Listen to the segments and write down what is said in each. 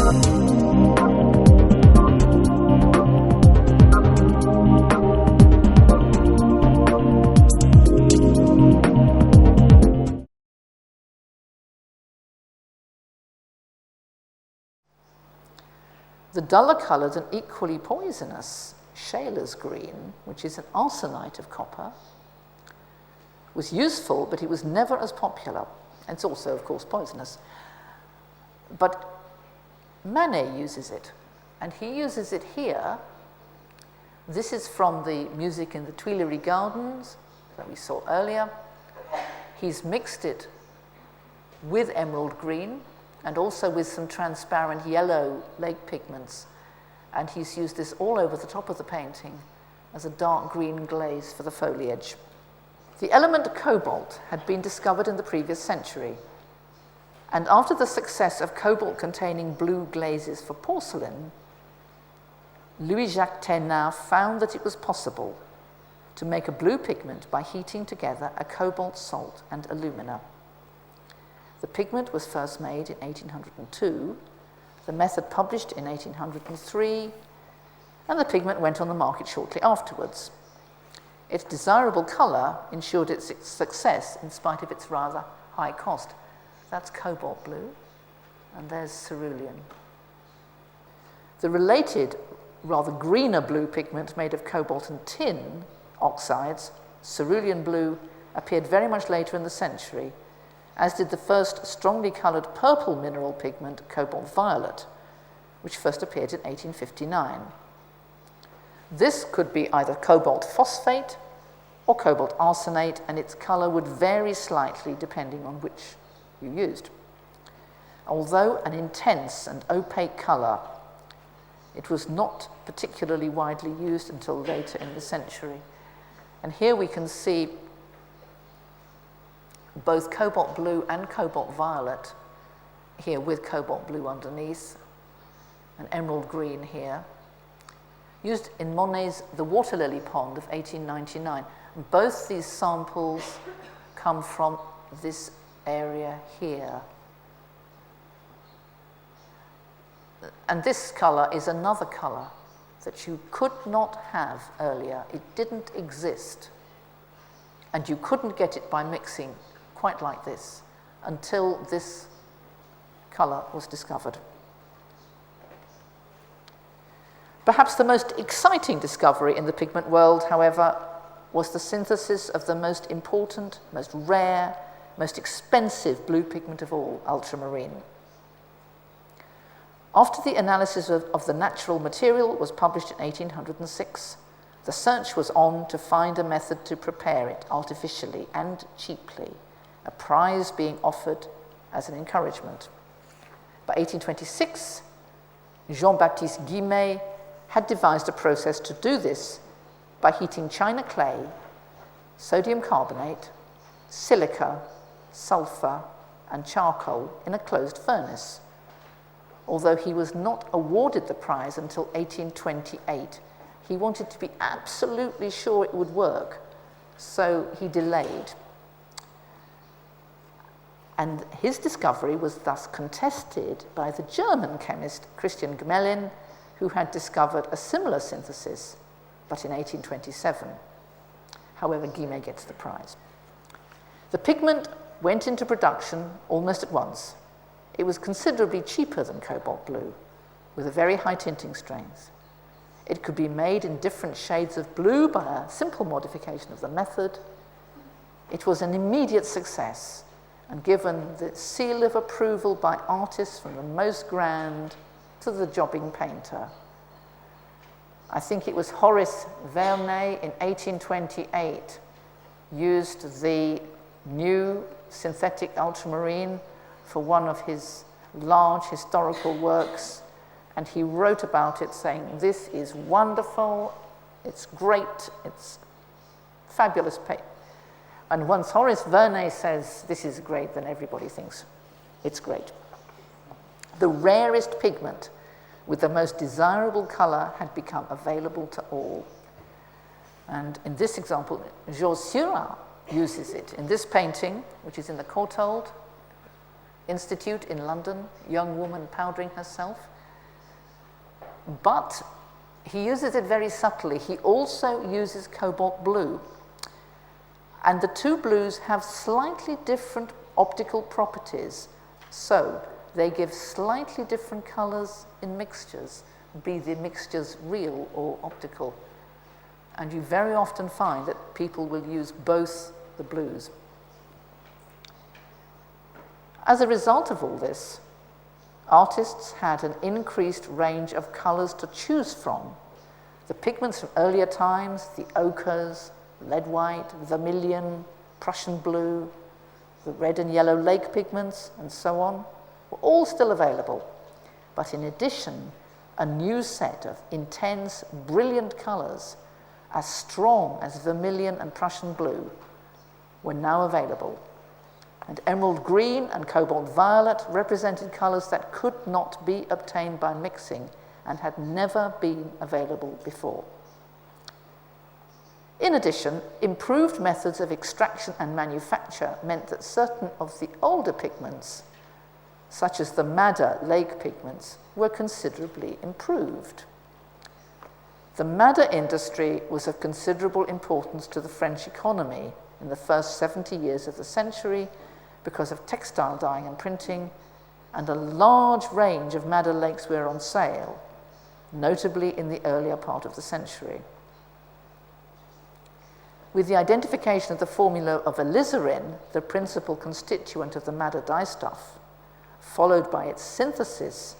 The duller coloured and equally poisonous Shaler's green, which is an arsenite of copper, was useful, but it was never as popular. It's also, of course, poisonous. But Manet uses it, and he uses it here. This is from the music in the Tuileries Gardens that we saw earlier. He's mixed it with emerald green and also with some transparent yellow lake pigments, and he's used this all over the top of the painting as a dark green glaze for the foliage. The element cobalt had been discovered in the previous century, and after the success of cobalt-containing blue glazes for porcelain, Louis-Jacques Thénard found that it was possible to make a blue pigment by heating together a cobalt salt and alumina. The pigment was first made in 1802, the method published in 1803, and the pigment went on the market shortly afterwards. Its desirable colour ensured its success in spite of its rather high cost. That's cobalt blue, and there's cerulean. The related, rather greener blue pigment made of cobalt and tin oxides, cerulean blue, appeared very much later in the century, as did the first strongly coloured purple mineral pigment, cobalt violet, which first appeared in 1859. This could be either cobalt phosphate or cobalt arsenate, and its colour would vary slightly depending on which you used. Although an intense and opaque colour, it was not particularly widely used until later in the century. And here we can see both cobalt blue and cobalt violet, here with cobalt blue underneath, and emerald green here, used in Monet's The Water Lily Pond of 1899. Both these samples come from this area here. And this colour is another colour that you could not have earlier. It didn't exist. And you couldn't get it by mixing quite like this until this colour was discovered. Perhaps the most exciting discovery in the pigment world, however, was the synthesis of the most important, most rare, most expensive blue pigment of all, ultramarine. After the analysis of the natural material was published in 1806, the search was on to find a method to prepare it artificially and cheaply, a prize being offered as an encouragement. By 1826, Jean-Baptiste Guimet had devised a process to do this by heating china clay, sodium carbonate, silica, sulfur, and charcoal in a closed furnace. Although he was not awarded the prize until 1828, he wanted to be absolutely sure it would work, so he delayed. And his discovery was thus contested by the German chemist Christian Gmelin, who had discovered a similar synthesis, but in 1827. However, Guimet gets the prize. The pigment went into production almost at once. It was considerably cheaper than cobalt blue, with a very high tinting strength. It could be made in different shades of blue by a simple modification of the method. It was an immediate success, and given the seal of approval by artists from the most grand to the jobbing painter. I think it was Horace Vernet in 1828 used the new synthetic ultramarine for one of his large historical works, and he wrote about it saying, "This is wonderful, it's great, it's fabulous paint." And once Horace Vernet says this is great, then everybody thinks it's great. The rarest pigment with the most desirable colour had become available to all. And in this example, Georges Seurat uses it in this painting, which is in the Courtauld Institute in London, young woman powdering herself. but he uses it very subtly. He also uses cobalt blue. And the two blues have slightly different optical properties. So they give slightly different colors in mixtures, be the mixtures real or optical. And you very often find that people will use both the blues. As a result of all this, artists had an increased range of colors to choose from. The pigments from earlier times, the ochres, lead white, vermilion, Prussian blue, the red and yellow lake pigments, and so on, were all still available. But in addition, a new set of intense, brilliant colors, as strong as vermilion and Prussian blue, were now available. And emerald green and cobalt violet represented colors that could not be obtained by mixing and had never been available before. In addition, improved methods of extraction and manufacture meant that certain of the older pigments, such as the madder lake pigments, were considerably improved. The madder industry was of considerable importance to the French economy in the first 70 years of the century because of textile dyeing and printing, and a large range of madder lakes were on sale, notably in the earlier part of the century. With the identification of the formula of alizarin, the principal constituent of the madder dyestuff, followed by its synthesis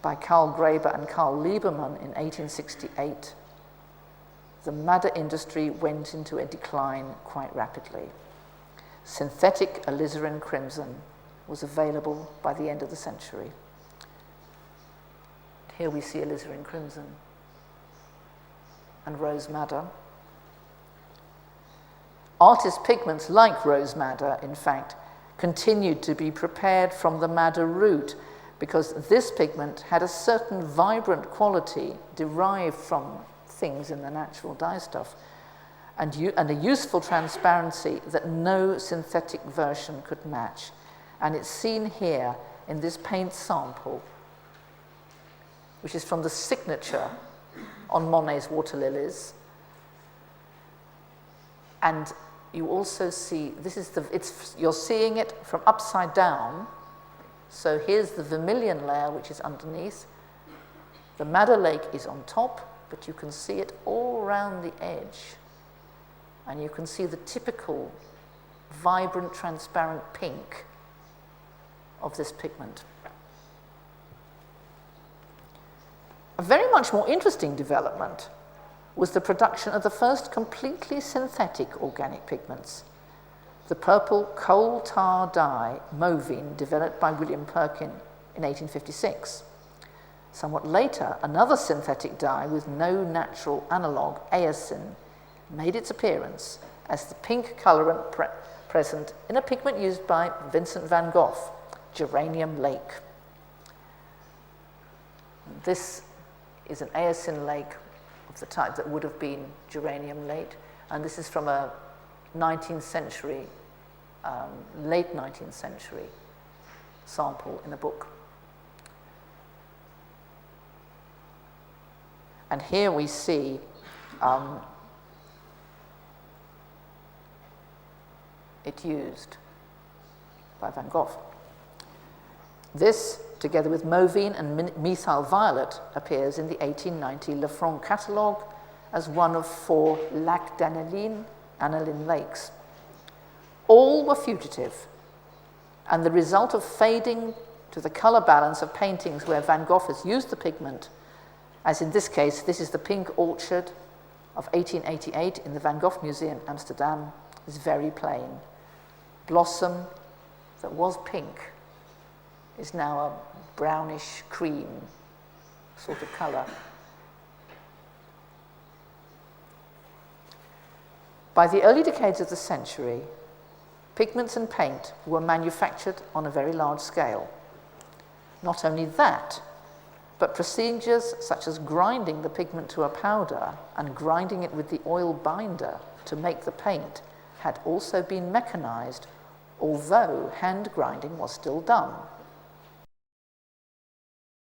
by Karl Graeber and Karl Liebermann in 1868, the madder industry went into a decline quite rapidly. Synthetic alizarin crimson was available by the end of the century. Here we see alizarin crimson and rose madder. Artist pigments like rose madder, in fact, continued to be prepared from the madder root because this pigment had a certain vibrant quality derived from things in the natural dyestuff and a useful transparency that no synthetic version could match. And it's seen here in this paint sample, which is from the signature on Monet's water lilies. And you also see, you're seeing it from upside down. So here's the vermilion layer, which is underneath. The madder lake is on top, but you can see it all around the edge. And you can see the typical vibrant, transparent pink of this pigment. A very much more interesting development was the production of the first completely synthetic organic pigments. The purple coal tar dye, Movine, developed by William Perkin in 1856. Somewhat later, another synthetic dye with no natural analogue, eosin, made its appearance as the pink colorant present in a pigment used by Vincent van Gogh, geranium lake. This is an eosin lake of the type that would have been geranium lake, and this is from a 19th century, late 19th century sample in a book. And here we see it used by Van Gogh. This, together with Movine and methyl violet, appears in the 1890 Lefranc catalogue as one of 4 lacs d'analine, aniline lakes. All were fugitive, and the result of fading to the color balance of paintings where Van Gogh has used the pigment, as in this case, this is the Pink Orchard of 1888 in the Van Gogh Museum, Amsterdam, is very plain. Blossom that was pink is now a brownish cream sort of color. By the early decades of the century, pigments and paint were manufactured on a very large scale. Not only that, but procedures such as grinding the pigment to a powder and grinding it with the oil binder to make the paint had also been mechanized, although hand grinding was still done.